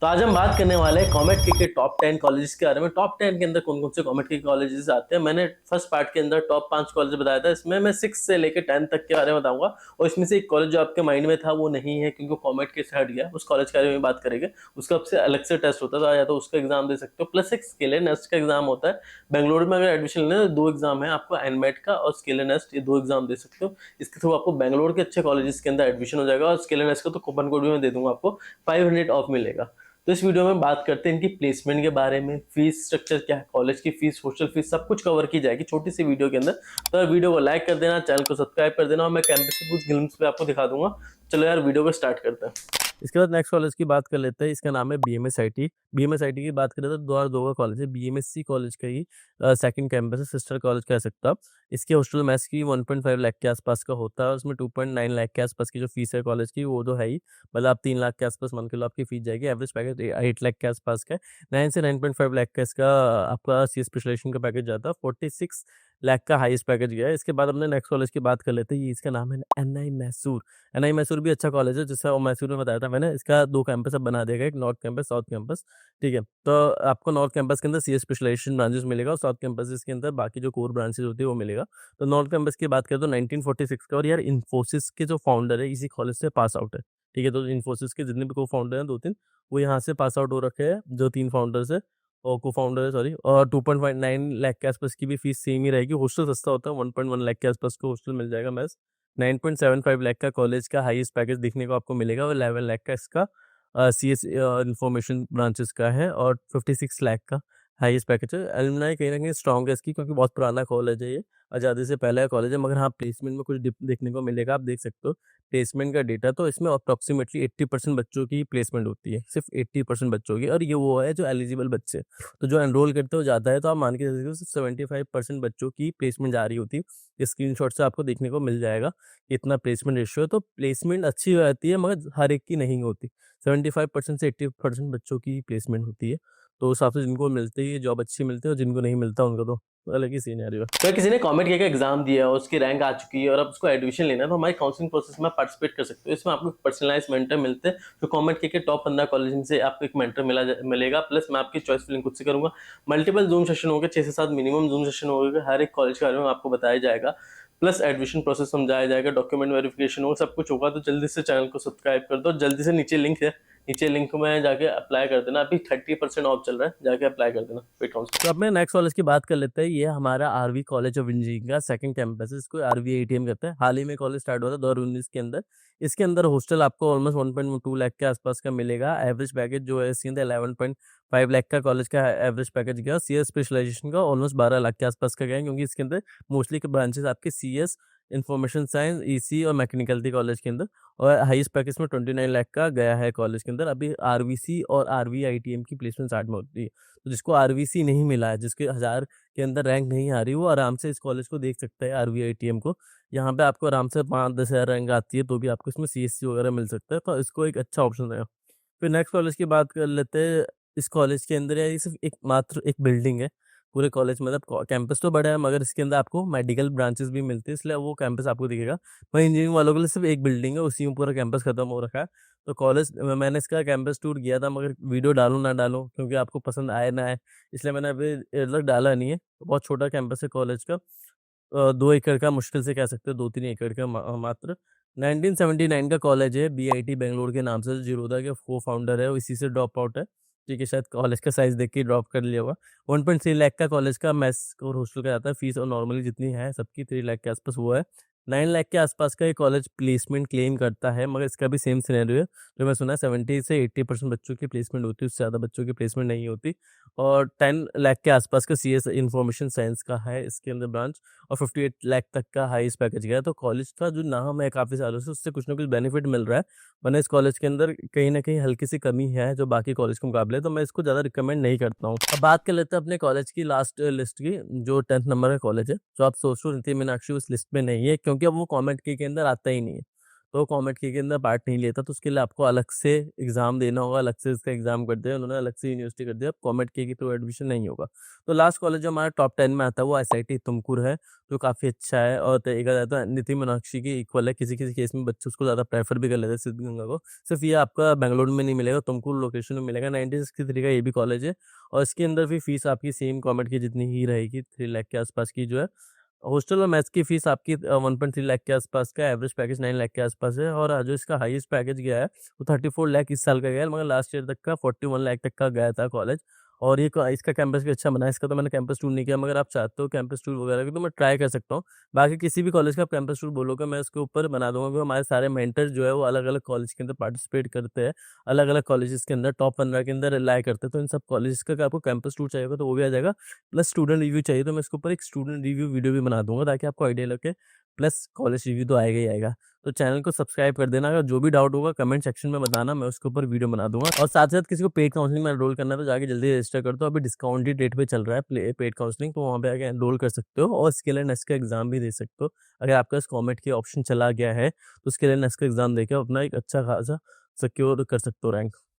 तो आज हम बात करने वाले हैं कॉमेट के टॉप 10 कॉलेजेस के बारे में। टॉप 10 के अंदर कौन कौन से कॉमेट के कॉलेजेस आते हैं। मैंने फर्स्ट पार्ट के अंदर टॉप 5 कॉलेज बताया था, इसमें मैं 6 से लेकर 10 तक के बारे में बताऊंगा। और इसमें से एक कॉलेज जो आपके माइंड में था वो नहीं है क्योंकि कॉमेट के से हट गया, उस कॉलेज के बारे में बात करेंगे। उसका आपसे अलग से टेस्ट होता था, या तो उसका एग्जाम दे सकते हो, प्लस एक स्किल नेस्ट का एग्जाम होता है। बेंगलोर में अगर एडमिशन लेना है तो 2 एग्जाम है आपको, एनमेट का और स्किल नेस्ट, ये 2 एग्जाम दे सकते हो। इसके थ्रू आपको बेंगलोर के अच्छे कॉलेजेस के अंदर एडमिशन हो जाएगा। और स्किल नेस्ट का तो कूपन कोड भी मैं दे दूंगा आपको, 500 ऑफ मिलेगा। तो इस वीडियो में बात करते हैं इनकी प्लेसमेंट के बारे में, फीस स्ट्रक्चर क्या है, कॉलेज की फीस, हॉस्टल फीस, सब कुछ कवर की जाएगी छोटी सी वीडियो के अंदर। तो वीडियो को लाइक कर देना, चैनल को सब्सक्राइब कर देना, और मैं कैंपस के कुछ ग्लिम्स पे आपको दिखा दूंगा। चलो यार वीडियो को स्टार्ट करते हैं। इसके बाद नेक्स्ट कॉलेज की बात कर लेते हैं। इसका नाम है बीएमएसआईटी। बीएमएसआईटी की बात करें तो 2002 का कॉलेज है। बीएमएससी कॉलेज का ही सेकंड कैंपस है, सिस्टर कॉलेज कह सकते हो आप। इसके हॉस्टल मैथ्स की 1.5 लाख के आसपास का होता है, उसमें 2.9 लाख के आसपास की जो फीस है कॉलेज की वो तो है ही। मतलब आप 3 लाख के आसपास मान के लो आपकी फीस जाएगी। एवरेज पैकेज 8 लाख के आसपास का है। 9 से 9.5 लाख का इसका आपका सी स्पेशलाइजेशन का पैकेज जाता है। 46 लाख का हाईएस्ट पैकेज गया है। इसके बाद अपने नेक्स्ट कॉलेज की बात कर लेते हैं। ये इसका नाम है एनआई मैसूर। एनआई मैसूर भी अच्छा कॉलेज है, जैसा वो मैसूर में बताया था मैंने। इसका 2 कैंपस अब बना देगा, एक नॉर्थ कैंपस, साउथ कैंपस। ठीक है, तो आपको नॉर्थ कैंपस के अंदर सीएस स्पेशलाइजेशन ब्रांचेस मिलेगा, और साउथ कैंपस के अंदर बाकी जो कोर ब्रांचेस होती है वो मिलेगा। तो नॉर्थ कैंपस की बात करें तो 1946 का, और यार इन्फोसिस के जो फाउंडर है इसी कॉलेज से पास आउट है। ठीक है, तो इन्फोसिस के जितने भी को फाउंडर हैं 2-3, वो यहाँ से पास आउट हो रखे हैं, जो 3 फाउंडर्स है और को फाउंडर है, सॉरी। और 2.9 लाख के आसपास की भी फीस सेम ही रहेगी। हॉस्टल सस्ता होता है, 1.1 लाख के आसपास का हॉस्टल मिल जाएगा। मैस 9.75 लाख का कॉलेज का हाईएस्ट पैकेज देखने को आपको मिलेगा, और 11 लाख का इसका सी एस इंफॉर्मेशन ब्रांचेस का है, और 56 लाख का हाईएस्ट पैकेज है। एलुमनाई कहीं ना कहीं स्ट्रॉन्ग है इसकी, क्योंकि बहुत पुराना कॉलेज है ये, आज़ादी से पहले का कॉलेज है। मगर हाँ, प्लेसमेंट में कुछ डिप देखने को मिलेगा, आप देख सकते हो प्लेसमेंट का डेटा। तो इसमें अप्रॉक्सीमेटली 80% बच्चों की प्लेसमेंट होती है, सिर्फ 80% बच्चों की। और ये वो है जो एलिजिबल बच्चे, तो जो एनरोल करते हो जाता है, तो आप मान के चल सकते हो 75% बच्चों की प्लेसमेंट जा रही होती है। इस स्क्रीनशॉट से आपको देखने को मिल जाएगा इतना प्लेसमेंट रेशियो है। तो प्लेसमेंट अच्छी हो जाती है, मगर हर एक की नहीं होती। 75% से 80% बच्चों की प्लेसमेंट होती है। तो उस हिसाब से जिनको मिलती है जॉब अच्छी मिलती है, और जिनको नहीं मिलता उनका तो अलग ही सिनेरियो है। तो किसी ने कमेंट किया एग्जाम दिया है, उसकी रैंक आ चुकी है और अब उसको एडमिशन लेना है, तो हमारी काउंसलिंग प्रोसेस में पार्टिसिपेट कर सकते हो। इसमें आपको पर्सनलाइज मेंटर मिलते हैं, जो कमेंट के टॉप 15 कॉलेज से आपको एक मेंटर मिलेगा। प्लस मैं आपकी चॉइस फिलिंग खुद से करूंगा। मल्टीपल जूम सेशन होंगे, 6 से 7 मिनिमम जूम सेशन होगा। हर एक कॉलेज के बारे में आपको बताया जाएगा, प्लस एडमिशन प्रोसेस समझाया जाएगा, डॉक्यूमेंट वेरिफिकेशन होगा, सब कुछ होगा। तो जल्दी से चैनल को सब्सक्राइब कर दो, जल्दी से नीचे लिंक है, नीचे लिंक में जाके अप्लाई कर देना। अभी 30% ऑफ चल रहा है, जाके अप्लाई कर देना। तो अब मैं नेक्स्ट कॉलेज की बात कर लेते हैं। ये हमारा आरवी कॉलेज ऑफ इंजीनियरिंग का सेकंड कैंपस है, इसको आरवी एटीएम कहते हैं। हाल ही में कॉलेज स्टार्ट हुआ था 2019 के अंदर। इसके अंदर हॉस्टल आपको ऑलमोस्ट 1.2 लाख के आसपास का मिलेगा। एवरेज पैकेज जो है इसके अंदर 11.5 लाख का कॉलेज का एवरेज पैकेज गया। सीएस स्पेशलाइजेशन का ऑलमोस्ट 12 लाख के आसपास का गया, क्योंकि इसके अंदर मोस्टली के ब्रांचेस आपके सीएस, इन्फॉर्मेशन साइंस, ईसी और मैकेनिकल थी कॉलेज के अंदर। और हाईएस्ट पैकेज में 29 लाख का गया है कॉलेज के अंदर। अभी आरवीसी और आरवीआईटीएम की प्लेसमेंट स्टार्ट में होती है। तो जिसको आरवीसी नहीं मिला है, जिसके 1000 के अंदर रैंक नहीं आ रही, वो आराम से इस कॉलेज को देख सकता है, आरवीआईटीएम को। यहाँ पे आपको आराम से 5-10 हज़ार रैंक आती है, तो भी आपको इसमें सीएससी वगैरह मिल सकता है। तो इसको एक अच्छा ऑप्शन है। फिर नेक्स्ट कॉलेज की बात कर लेते हैं। इस कॉलेज के अंदर ये सिर्फ एक मात्र एक बिल्डिंग है पूरे कॉलेज, मतलब कैंपस तो बड़ा है, मगर इसके अंदर आपको मेडिकल ब्रांचेस भी मिलती है, इसलिए वो कैंपस आपको दिखेगा। वहीं इंजीनियरिंग वालों के लिए सिर्फ एक बिल्डिंग है, उसी में पूरा कैंपस खत्म हो रखा है। तो कॉलेज मैंने इसका कैंपस टूर किया था, मगर वीडियो डालूँ ना डालूँ, क्योंकि आपको पसंद आए ना आए, इसलिए मैंने अभी तक डाला नहीं है। तो बहुत छोटा कैंपस है कॉलेज का। 2 एकड़ का मुश्किल से कह सकते हो, 2-3 एकड़ का मात्र। 1979 का कॉलेज है, बीआईटी बेंगलोर के नाम से। जिरोदा के को फाउंडर है, वो इसी से ड्रॉप आउट है। ठीक है, शायद कॉलेज का साइज़ देख के ड्रॉप कर लिया होगा। 1.3 लाख का कॉलेज का मेस और हॉस्टल का जाता है फीस, और नॉर्मली जितनी है सबकी 3 लाख के आसपास वो है। 9 लाख के आसपास का ये कॉलेज प्लेसमेंट क्लेम करता है, मगर इसका भी सेम सिनेरियो है। जो मैं सुना है 70 से 80% बच्चों की प्लेसमेंट होती है, उससे ज़्यादा बच्चों की प्लेसमेंट नहीं होती। और 10 लाख के आसपास का सीएस इन्फॉर्मेशन साइंस का है इसके अंदर ब्रांच, और 58 लाख तक का हाईएस्ट पैकेज गया है। तो कॉलेज का जो नाम है काफ़ी सालों से, उससे कुछ ना कुछ बेनिफिट मिल रहा है। वरना इस कॉलेज के अंदर कहीं न कहीं हल्की सी कमी है जो बाकी कॉलेज के मुकाबले, तो मैं इसको ज़्यादा रिकमेंड नहीं करता हूँ। अब बात कर लेते हैं अपने कॉलेज की लास्ट लिस्ट की, जो 10th नंबर का कॉलेज है। जो आप सोच रहे हो नीति मीनाक्षी उस लिस्ट में नहीं है, क्योंकि अब वो कॉमेंट के अंदर आता ही नहीं है। तो कॉमेट के अंदर पार्ट नहीं लेता, तो उसके लिए आपको अलग से एग्ज़ाम देना होगा, अलग से इसका एग्ज़ाम कर दिया उन्होंने, अलग से यूनिवर्सिटी कर दिया, कॉमेट के थ्रू एडमिशन नहीं होगा। तो लास्ट कॉलेज जो हमारा टॉप 10 में आता है वो एसआईटी तुमकुर है, जो काफ़ी अच्छा है और देखा जाए तो नीति मीनाक्षी की इक्वल है, किसी-किसी केस में बच्चे उसको ज़्यादा प्रेफ़र भी कर लेते हैं सिद्धगंगा को। सिर्फ़ ये आपका बैंगलोर में नहीं मिलेगा, तुमकुर लोकेशन में मिलेगा, 1963 का ये भी कॉलेज है और इसके अंदर भी फ़ीस आपकी सेम कॉमेट की जितनी ही रहेगी, 3 लाख के आस-पास की जो है। हॉस्टल और मेस की फ़ीस आपकी 1.3 लाख के आस-पास का, एवरेज पैकेज 9 लाख के आस-पास है और जो इसका हाईएस्ट पैकेज गया है, वो 34 लाख इस साल का गया है, मगर लास्ट ईयर तक का 41 लाख तक का गया था कॉलेज। और ये क इसका कैंपस भी अच्छा बना है, इसका तो मैंने कैंपस टूर नहीं किया, मगर आप चाहते हो कैंपस टूर वगैरह की तो मैं ट्राई कर सकता हूँ। बाकी किसी भी कॉलेज का आप कैंपस टूर बोलोगे मैं उसके ऊपर बना दूँगा, क्योंकि हमारे सारे मेंटर जो है वो अलग-अलग कॉलेज के अंदर पार्टिसिपेट करते हैं, अलग-अलग कॉलेजेस के अंदर टॉप 15 के अंदर लाया करते हैं, तो इन सब कॉलेजेस का अगर आपको कैंपस टूर चाहिए होगा तो वो भी आ जाएगा। प्लस स्टूडेंट रिव्यू चाहिए तो मैं इसके ऊपर एक स्टूडेंट रिव्यू वीडियो भी बना दूँगा ताकि आपको आइडिया लगे, प्लस कॉलेज रिव्यू तो आएगा ही आएगा। तो चैनल को सब्सक्राइब कर देना, अगर जो भी डाउट होगा कमेंट सेक्शन में बताना, मैं उसके ऊपर वीडियो बना दूँगा। और साथ-साथ किसी को पेड काउंसलिंग में एनरोल करना है तो जाके जल्दी रजिस्टर कर दो, अभी डिस्काउंटेड रेट पे चल रहा है पेड काउंसलिंग, तो वहाँ पे आके एनरोल कर सकते हो और स्किल एंड नेस्ट का एग्ज़ाम भी दे सकते हो। अगर आपका इस कॉमेट के ऑप्शन चला गया है, तो स्किल एंड नेस्ट का एग्ज़ाम देके अपना एक अच्छा खासा सिक्योर कर सकते हो रैंक।